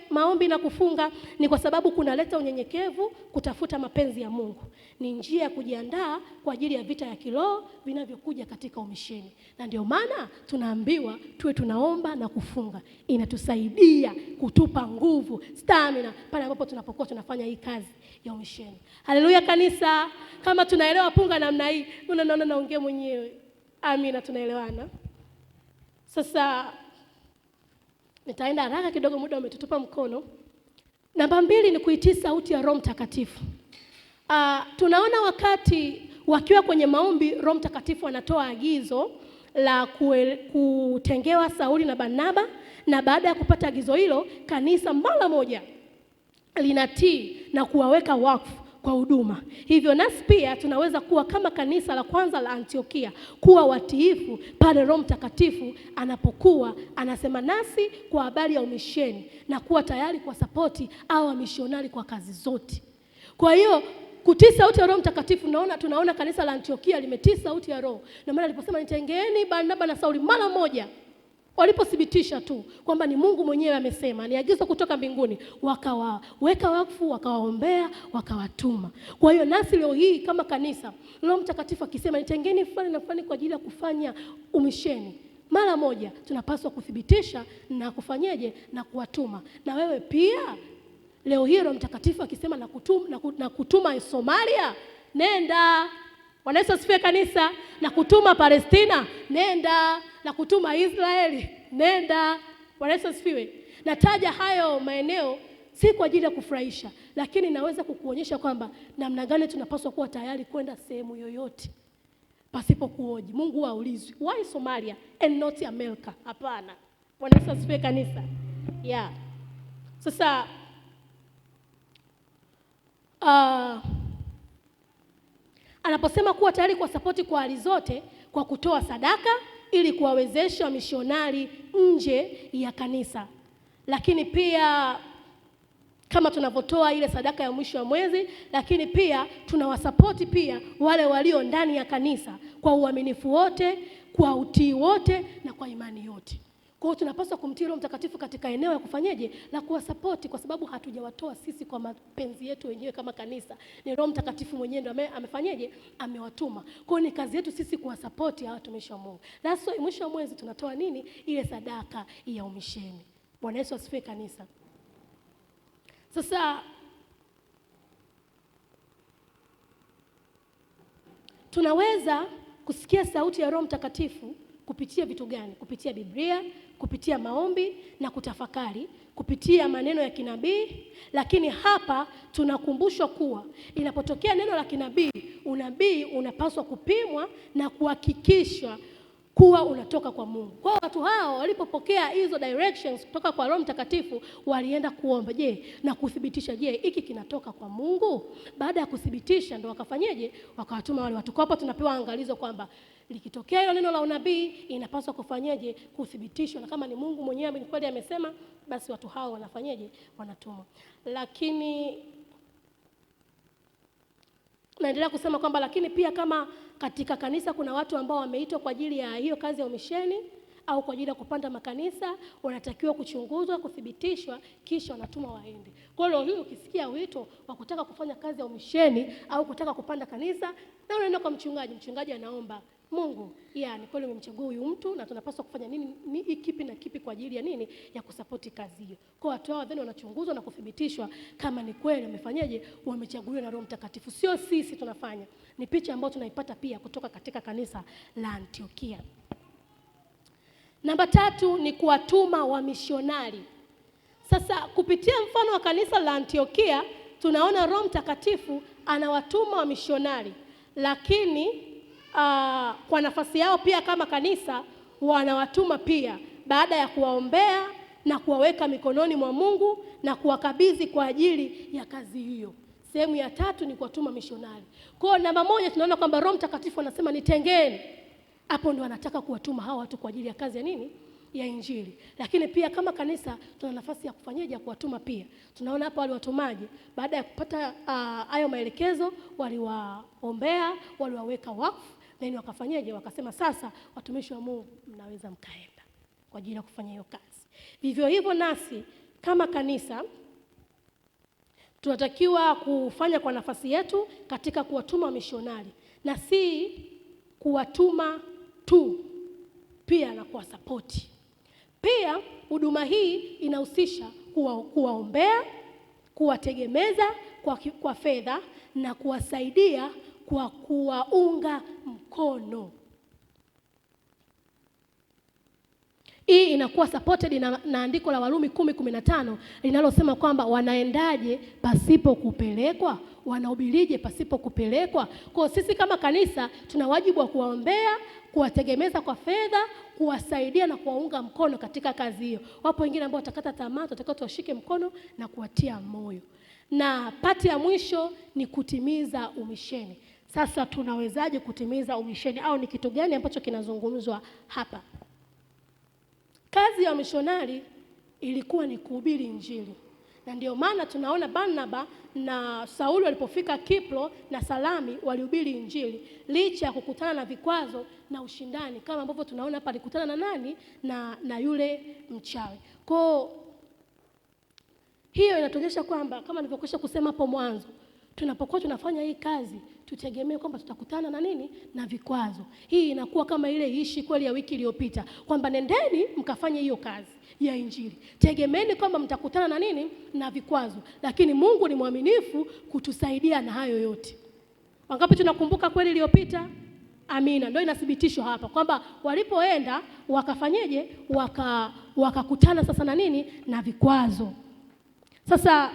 maombi na kufunga? Ni kwa sababu kunaleta unyenyekevu, kutafuta mapenzi ya Mungu. Ni njia ya kujiandaa kwa ajili ya vita ya kiroho vinavyokuja katika umisheni. Na ndio maana tunaambiwa tuwe tunaomba na kufunga. Inatusaidia kutupa nguvu, stamina pale ambapo tunapokuwa tunafanya hii kazi ya umisheni. Haleluya kanisa. Kama tunaelewa punga namna hii, unaona naongea mwenyewe. Amina, tunaelewana. Sasa nitaenda haraka kidogo, muda umetutupa mkono. Namba 2 ni kuitii sauti ya Roho Mtakatifu. Tunaona wakati wakiwa kwenye maombi, Roho Mtakatifu anatoa agizo la kutengewa Sauli na Barnaba, na baada ya kupata agizo hilo, kanisa mara moja linatii na kuwaweka wakfu kwa huduma. Hivyo nasi pia tunaweza kuwa kama kanisa la kwanza la Antiokia, kuwa watiifu pale Roho Mtakatifu anapokuwa anasema nasi kwa habari ya umisheni, na kuwa tayari kwa sapoti au wamishonari kwa kazi zote. Kwa hiyo kutii sauti ya Roho Mtakatifu, tunaona kanisa la Antiokia limetii sauti ya Roho. Na maana aliposema nitengeeni Barnaba na Sauli, mara moja walipothibitisha tu kwamba ni Mungu mwenyewe amesema, ni agizo kutoka mbinguni, wakawaweka wakfu, wakawaombea, wakawatuma. Kwa hiyo nasi leo hii kama kanisa, Roho Mtakatifu akisema nitengeni fulani na fulani kwa ajili ya kufanya umisheni, mara moja tunapaswa kuthibitisha na kufanyeje na kuwatuma. Na wewe pia leo hii Roho Mtakatifu akisema na kutuma Somalia, nenda. Bwana Yesu asifiwe kanisa. Na kutuma Palestina, nenda. Na kutuma Israeli, nenda. Bwana Yesu asifiwe. Nataja hayo maeneo si kwa ajili ya kufurahisha, lakini naweza kukuonyesha kwamba namna gani tunapaswa kuwa tayari kwenda sehemu yoyote pasipo kuoji. Mungu haulizwi why Somalia and not America. Hapana. Bwana Yesu asifiwe kanisa. Sasa anaposema kuwa tayari kwa sapoti kwa hali zote, kwa kutoa sadaka ili kuwawezesha wamishonari nje ya kanisa. Lakini pia kama tunavyotoa ile sadaka ya mwisho wa mwezi, lakini pia tunawasapoti pia wale walio ndani ya kanisa kwa uaminifu wote, kwa utii wote na kwa imani yote. Kwa hiyo tunapaswa kumtii Roho Mtakatifu katika eneo ya kufanyeje la kuwasapoti, kwa sababu hatujawatoa sisi kwa mapenzi yetu wenyewe kama kanisa. Ni Roho Mtakatifu mwenyewe ndio amefanyeje, amewatuma. Kwa hiyo ni kazi yetu sisi kuwasapoti hao watumishi wa Mungu. That's why mwisho wa mwezi tunatoa nini? Ile sadaka ya umisheni. Bwana Yesu asifiwe kanisa. Sasa tunaweza kusikia sauti ya Roho Mtakatifu kupitia vitu gani? Kupitia Biblia, kupitia maombi na kutafakari, kupitia maneno ya kinabii. Lakini hapa tunakumbushwa kuwa inapotokea neno la kinabii, unabii unapaswa kupimwa na kuhakikishwa kuwa unatoka kwa Mungu. Kwa watu hao walipopokea hizo directions kutoka kwa Roho Mtakatifu, walienda kuomba, na kuthibitisha, hiki kinatoka kwa Mungu? Baada ya kuthibitisha ndio wakafanyeje? Wakawatuma wale watu. Kwa hapo tunapewa angalizo kwamba likitokea hilo neno la unabii, inapaswa kufanyeje? Kuthibitishwa. Na kama ni Mungu mwenyewe kweli amesema, basi watu hao wanafanyeje? Wanatumwa. Lakini naendelea kusema kwamba lakini pia kama katika kanisa kuna watu ambao wameitwa kwa ajili ya hiyo kazi ya umisheni au kwa ajili ya kupanda makanisa, wanatakiwa kuchunguzwa, kuthibitishwa, kisha wanatumwa waende. Kwa hiyo hii ukisikia wito wa kutaka kufanya kazi ya umisheni au kutaka kupanda kanisa, na unaenda kwa mchungaji anaomba, Mungu, ni kweli umemchagua huyu mtu na tunapaswa kufanya nini, kipi na kipi kwa ajili ya nini? Ya kusapoti kazi hiyo. Kwa watu hao then wanachunguzwa na kuthibitishwa kama ni kweli wamefanyaje, wamechaguliwa na Roho Mtakatifu. Sio sisi tunafanya, ni picha ambayo tunaipata pia kutoka katika kanisa la Antiokia. Namba 3 ni kuwatuma wamishonari. Sasa kupitia mfano wa kanisa la Antiokia, tunaona Roho Mtakatifu anawatuma wamishonari, lakini kwa nafasi yao pia kama kanisa wanawatuma pia baada ya kuwaombea na kuwaweka mikononi mwa Mungu na kuwakabidhi kwa ajili ya kazi hiyo. Sehemu ya 3 ni kuwatuma mishonari. Kwa hiyo namba 1 tunaona kwamba Roho Mtakatifu anasema nitengeni. Hapo ndio anataka kuwatuma hao watu kwa ajili ya kazi ya nini? Ya Injili. Lakini pia kama kanisa tuna nafasi ya kufanyaje, ya kuwatuma pia. Tunaona hapa wale watumaji baada ya kupata hayo maelekezo, waliwaombea, waliwaweka wakfu, then wakafanyaje, wakasema sasa watumishi wa Mungu mnaweza mkaenda kwa ajili ya kufanya hiyo kazi. Vivyo hivyo nasi kama kanisa tunatakiwa kufanya kwa nafasi yetu katika kuwatuma mishonari, na si kuwatuma tu, pia na kuwasapoti. Pia huduma hii inahusisha kuwaombea, kuwategemeza kwa fedha na kuwasaidia kwa kuwaunga mkono. Hii inakuwa supported na andiko la Warumi 10:15 linalosema kwamba wanaendaje pasipo kupelekwa? Wanahubirije pasipo kupelekwa? Kwa sisi kama kanisa tuna wajibu wa kuwaombea, kuwategemeza kwa fedha, kuwasaidia na kuwaunga mkono katika kazi hiyo. Wapo wengine ambao watakata tamaa, tutakao tuwashike mkono na kuwatia moyo. Na pati ya mwisho ni kutimiza umisheni. Sasa tunawezaje kutimiza umisheni, au ni kitu gani ambacho kinazungumzwa hapa? Kazi ya mishonari ilikuwa ni kuhubiri Injili. Na ndio maana tunaona Barnaba na Sauli walipofika Kipro na Salami walihubiri Injili licha ya kukutana na vikwazo na ushindani, kama ambavyo tunaona hapa alikutana na nani? Na yule mchawi. Kwa hiyo inatuonyesha kwamba kama nilivyokwisha kusema hapo mwanzo, tunapokuwa tunafanya hii kazi tutegemee kwamba tutakutana na nini? Na vikwazo. Hii inakuwa kama ile ishi kweli ya wiki iliyopita, kwamba nendeni mkafanye hiyo kazi ya Injili. Tegemeni kwamba mtakutana na nini? Na vikwazo. Lakini Mungu ni mwaminifu kutusaidia na hayo yote. Wangapi tunakumbuka kweli iliyopita? Amina. Ndio inathibitishwa hapa kwamba walipoenda wakafanyeje? Wakakutana sasa na nini? Na vikwazo. Sasa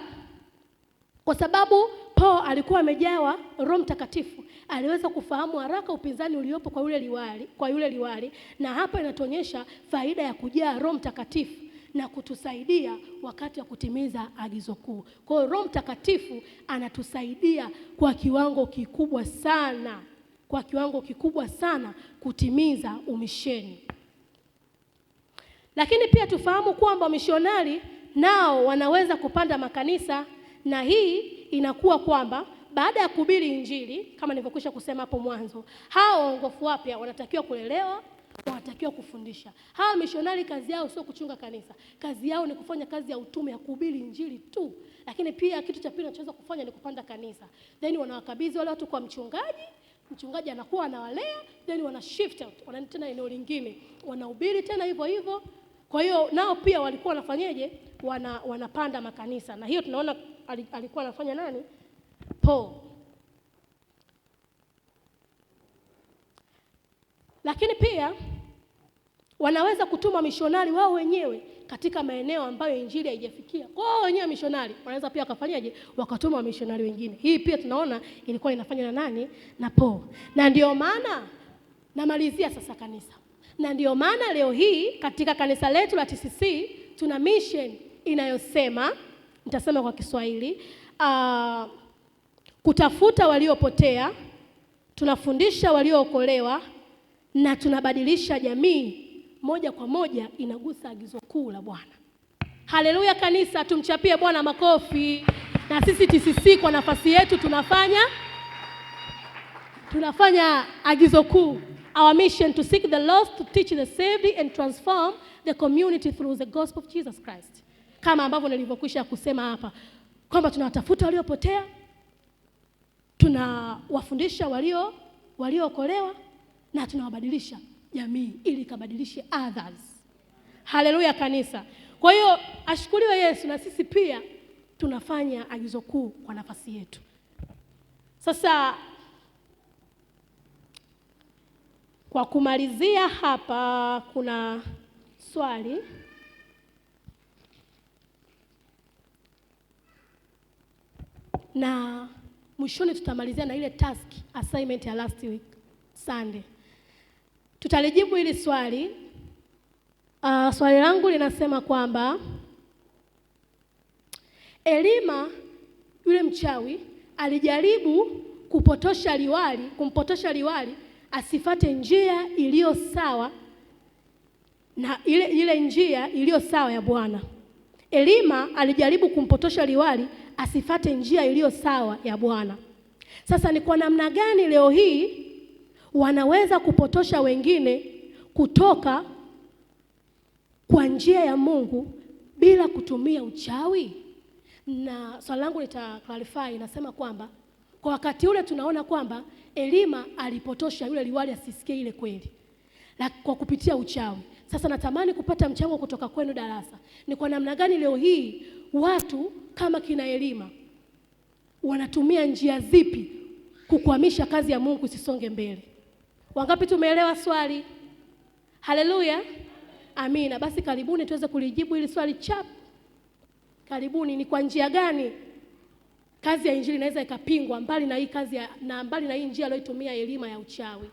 kwa sababu Paulo alikuwa amejawa Roho Mtakatifu, aliweza kufahamu haraka upinzani uliopo kwa yule liwali, na hapa inatuonyesha faida ya kujaa Roho Mtakatifu na kutusaidia wakati wa kutimiza agizo kuu. Kwa hiyo Roho Mtakatifu anatusaidia kwa kiwango kikubwa sana kutimiza umisheni. Lakini pia tufahamu kwamba wamishonari nao wanaweza kupanda makanisa, na hii inakuwa kwamba baada ya kuhubiri Injili, kama nilivyokwisha kusema hapo mwanzo, hao waongofu wapya wanatakiwa kulelewa, wanatakiwa kufundisha. Hawa mishonari kazi yao sio kuchunga kanisa. Kazi yao ni kufanya kazi ya utume ya kuhubiri Injili tu. Lakini pia kitu cha pili wanachoweza kufanya ni kupanda kanisa. Then wanawakabidhi wale watu kwa mchungaji anakuwa anawalea, then wana shift out, wanaenda tena eneo lingine, wanahubiri tena hivyo hivyo. Kwa hiyo nao pia walikuwa wanafanyaje? Wanapanda makanisa. Na hiyo tunaona alikuwa anafanya nani? Paul. Lakini pia wanaweza kutuma mishonari wao wenyewe katika maeneo ambayo Injili haijafikia. Kwa hiyo wenyewe mishonari wanaweza pia wakafanyaje? Wakatuma mishonari wengine. Hii pia tunaona ilikuwa inafanywa na nani? Na Paul. Na ndio maana namalizia sasa kanisa. Na ndio maana leo hii katika kanisa letu la TCC tuna mission inayosema, nitasema kwa Kiswahili, kutafuta waliopotea, tunafundisha waliookolewa, na tunabadilisha jamii. Moja kwa moja inagusa agizo kuu la Bwana. Haleluya kanisa, tumchapie Bwana makofi. Na sisi TCC kwa nafasi yetu tunafanya agizo kuu. Our mission to seek the lost, to teach the saved and transform the community through the gospel of Jesus Christ. Kama ambavyo nilivyokwisha kusema hapa kwamba tunawatafuta waliopotea, tunawafundisha waliookolewa, na tunawabadilisha jamii ili kabadilishe others. Haleluya kanisa. Kwa hiyo ashukuriwe Yesu, na sisi pia tunafanya agizo kuu kwa nafasi yetu. Sasa kwa kumalizia hapa kuna swali. Na mwishoni tutamalizia na ile task assignment ya last week Sunday. Tutalijibu hili swali. Swali langu linasema kwamba Elima yule mchawi alijaribu kumpotosha liwali asifate njia iliyo sawa, na ile njia iliyo sawa ya Bwana. Elima alijaribu kumpotosha liwali asifate njia iliyo sawa ya Bwana. Sasa ni kwa namna gani leo hii wanaweza kupotosha wengine kutoka kwa njia ya Mungu bila kutumia uchawi? Na swali langu clarify, inasema kwamba kwa wakati ule tunaona kwamba Elima alipotosha yule liwali asisikie ile kweli kwa kupitia uchawi. Sasa natamani kupata mchango kutoka kwenu darasa. Ni kwa namna gani leo hii watu kama kina Elima wanatumia njia zipi kukwamisha kazi ya Mungu isisonge mbele? Wangapi tumeelewa swali? Haleluya. Amina. Basi karibuni tuweze kulijibu hili swali chap. Karibuni, ni kwa njia gani kazi ya injili inaweza ikapingwa mbali na hii kazi mbali na hii njia aliyoitumia Elima ya uchawi?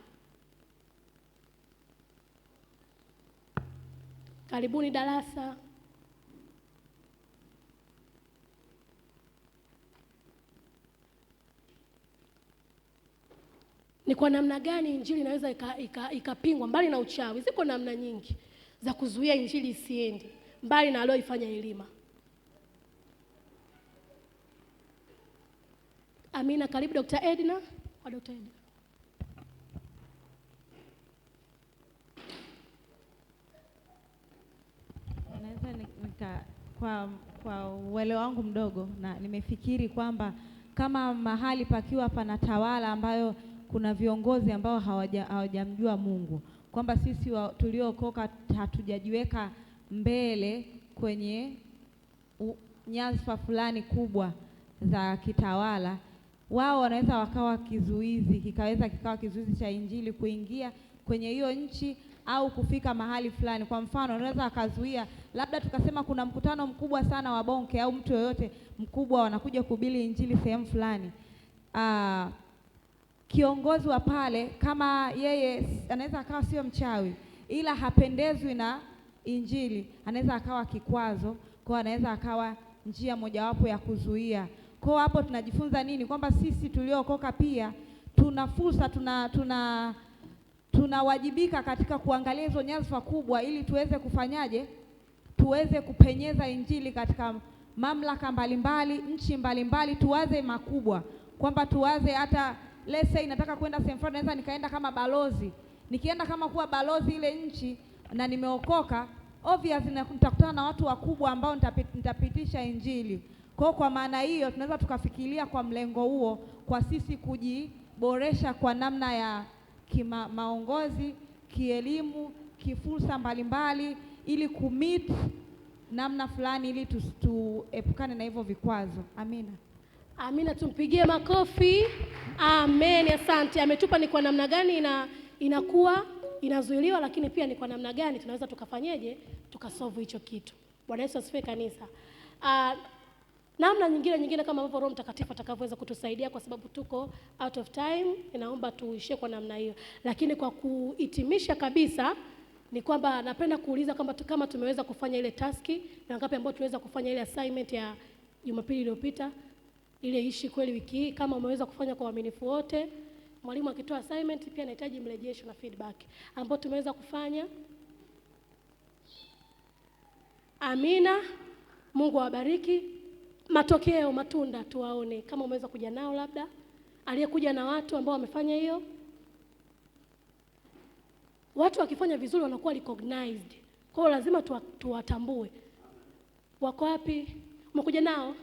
Karibuni darasa. Ni kwa namna gani injili inaweza ikapingwa mbali na uchawi? Ziko namna nyingi za kuzuia injili isiende mbali na aliyoifanya Elima. Amina. Karibu Dr. Edna. Kwa Dr. Edna. Naweza kwa uelewa wangu mdogo, na nimefikiri kwamba kama mahali pakiwa panatawala ambayo kuna viongozi ambao hawajamjua Mungu, kwamba sisi tuliookoka hatujajiweka mbele kwenye nyadhifa fulani kubwa za kitawala, wao wanaweza wakawa kizuizi, kikawa kizuizi cha injili kuingia kwenye hiyo nchi au kufika mahali fulani. Kwa mfano, unaweza akazuia, labda tukasema kuna mkutano mkubwa sana wa Bonke au mtu yoyote mkubwa wanakuja kuhubiri injili sehemu fulani. Kiongozi wa pale, kama yeye anaweza akawa sio mchawi ila hapendezwi na injili, anaweza akawa kikwazo, kwa anaweza akawa njia mojawapo ya kuzuia. Kwa hapo tunajifunza nini? Kwamba sisi tuliookoka pia tuna fursa, tunawajibika katika kuangalia hizo nyadhifa kubwa, ili tuweze kufanyaje? Tuweze kupenyeza injili katika mamlaka mbalimbali, nchi mbalimbali. Tuwaze makubwa, kwamba tuwaze hata let's say nataka kwenda sehemu fulani, naweza nikaenda kama balozi. Nikienda kama kuwa balozi ile nchi na nimeokoka, obviously nitakutana na watu wakubwa ambao nitapitisha injili. Kwa maana hiyo tunaweza tukafikiria kwa mlengo huo, kwa sisi kujiboresha kwa namna ya maongozi, kielimu, kifursa mbalimbali, ili kumit namna fulani, ili tuepukane na hivyo vikwazo. Amina. Amina, tumpigie makofi. Amen, asante. Ametupa ni kwa namna gani inakuwa inazuiliwa, lakini pia ni kwa namna gani tunaweza tukafanyeje tukasolve hicho kitu. Bwana Yesu asifiwe kanisa. Namna nyingine kama ambavyo Roho Mtakatifu atakavyoweza kutusaidia, kwa sababu tuko out of time, ninaomba tuishie kwa namna hiyo. Lakini kwa kuhitimisha kabisa ni kwamba napenda kuuliza kwamba kama tumeweza kufanya ile taski na ngapi ambao tuweza kufanya ile assignment ya Jumapili iliyopita, ile ishi kweli wiki hii, kama umeweza kufanya kwa uaminifu wote. Mwalimu akitoa assignment pia anahitaji mrejesho na feedback ambao tumeweza kufanya. Amina. Mungu awabariki. Matokeo, matunda tuwaone kama umeweza kuja nao, labda aliyekuja na watu ambao wamefanya hiyo. Watu wakifanya vizuri wanakuwa recognized. Kwa hiyo lazima tuwatambue. Wako wapi? Umekuja nao?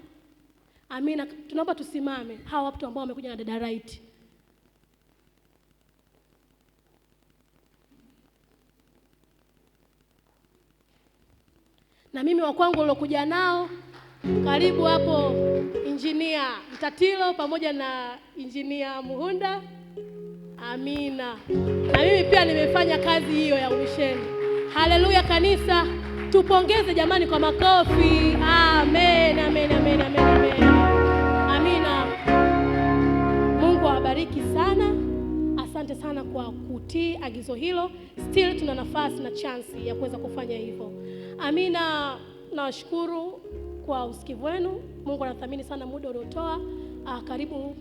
Amina. Tunaomba tusimame. Hawa watu ambao wamekuja na dada right. Na mimi wa kwangu nilokuja nao, karibu hapo Injinia Mtatilo pamoja na Injinia Muhunda. Amina. Na mimi pia nimefanya kazi hiyo ya umisheni. Haleluya kanisa. Tupongeze jamani kwa makofi. Amen, amen, amen, amen, amen. Amina. Mungu awabariki sana. Asante sana kwa kutii agizo hilo. Still tuna nafasi na chance ya kuweza kufanya hivyo. Amina. Nawashukuru kwa usikivu wenu. Mungu anathamini sana muda uliotoa. Karibu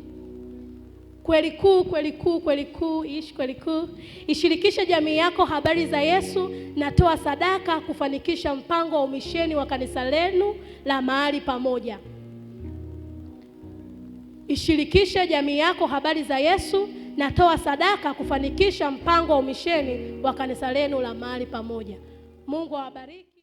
Kweli Kuu, Kweli Kuu, Kweli Kuu, ishi Kweli Kuu. Ishirikishe jamii yako habari za Yesu na toa sadaka kufanikisha mpango wa umisheni wa kanisa lenu la mahali pamoja. Ishirikishe jamii yako habari za Yesu na toa sadaka kufanikisha mpango wa umisheni wa kanisa lenu la mahali pamoja. Mungu awabariki.